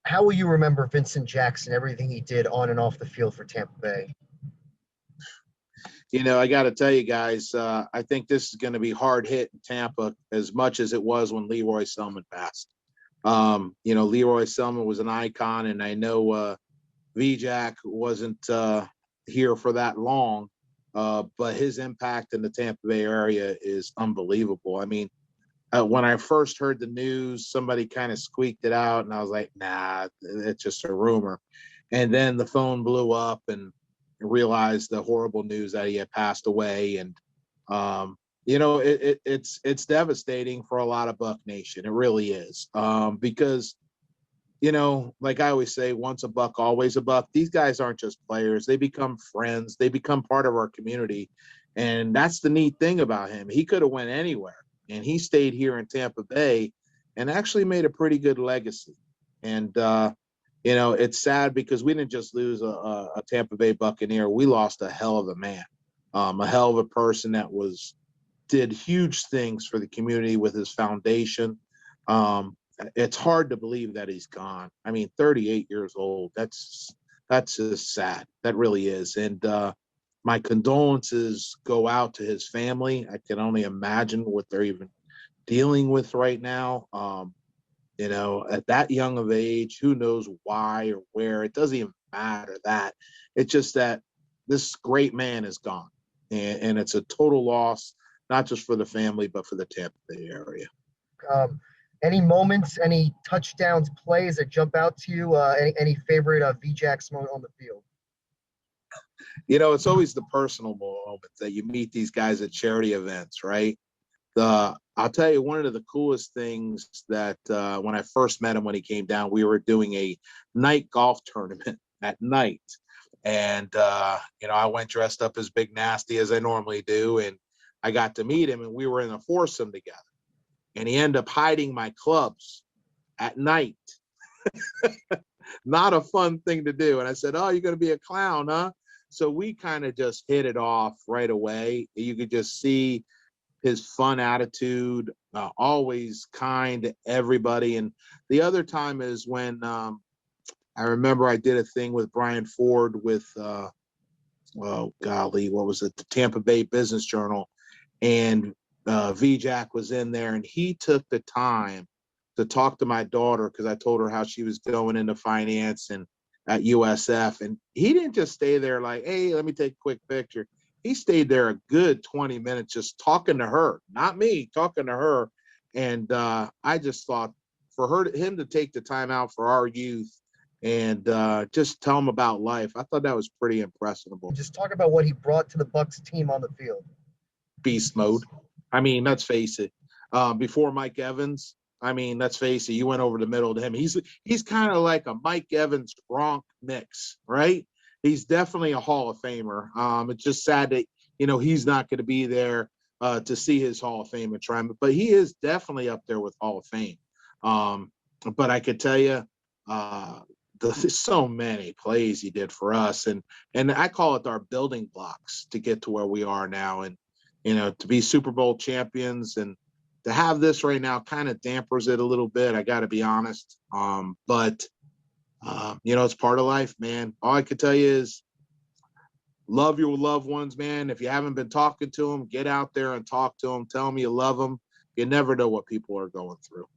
How will you remember Vincent Jackson, everything he did on and off the field for Tampa Bay? I got to tell you guys, I think this is going to be hard hit in Tampa as much as it was when Leroy Selman passed. Leroy Selman was an icon, and I know VJack wasn't here for that long, but his impact in the Tampa Bay area is unbelievable. I mean, when I first heard the news, somebody kind of squeaked it out, and I was like, nah, it's just a rumor. And then the phone blew up, and realized the horrible news that he had passed away. And, it's devastating for a lot of Buck Nation. It really is. Because, like I always say, once a Buck, always a Buck. These guys aren't just players. They become friends. They become part of our community. And that's the neat thing about him. He could have went anywhere, and he stayed here in Tampa Bay and actually made a pretty good legacy. And, it's sad because we didn't just lose a Tampa Bay Buccaneer. We lost a hell of a man, a hell of a person that did huge things for the community with his foundation. It's hard to believe that he's gone. I mean, 38 years old. That's just sad. That really is. And my condolences go out to his family. I can only imagine what they're even dealing with right now. At that young of age, who knows why or where, it doesn't even matter that. It's just that this great man is gone. And it's a total loss, not just for the family, but for the Tampa Bay area. Any moments, any touchdowns, plays that jump out to you? Any favorite VJax moment on the field? It's always the personal moments that you meet these guys at charity events, right? I'll tell you, one of the coolest things that when I first met him, when he came down, we were doing a night golf tournament at night. And, I went dressed up as Big Nasty as I normally do. And I got to meet him, and we were in a foursome together. And he ended up hiding my clubs at night. Not a fun thing to do. And I said, oh, you're going to be a clown, huh? So we kind of just hit it off right away. You could just see his fun attitude, always kind to everybody. And the other time is when I remember I did a thing with Brian Ford with, what was it? The Tampa Bay Business Journal. And VJack was in there, and he took the time to talk to my daughter because I told her how she was going into finance and at USF. And he didn't just stay there like, hey, let me take a quick picture. He stayed there a good 20 minutes just talking to her, not me, talking to her. And I just thought for him to take the time out for our youth and just tell them about life, I thought that was pretty impressionable. Just talk about what he brought to the Bucs team on the field. Beast mode. I mean, let's face it. Before Mike Evans, I mean, let's face it, you went over the middle to him. He's kind of like a Mike Evans Gronk mix, right? He's definitely a Hall of Famer. It's just sad that, he's not going to be there to see his Hall of Fame enshrinement, but he is definitely up there with Hall of Fame. But I could tell you, there's so many plays he did for us, and I call it our building blocks to get to where we are now, and to be Super Bowl champions and to have this right now kind of dampers it a little bit. I got to be honest, but it's part of life, man. All I could tell you is love your loved ones, man. If you haven't been talking to them, get out there and talk to them. Tell them you love them. You never know what people are going through.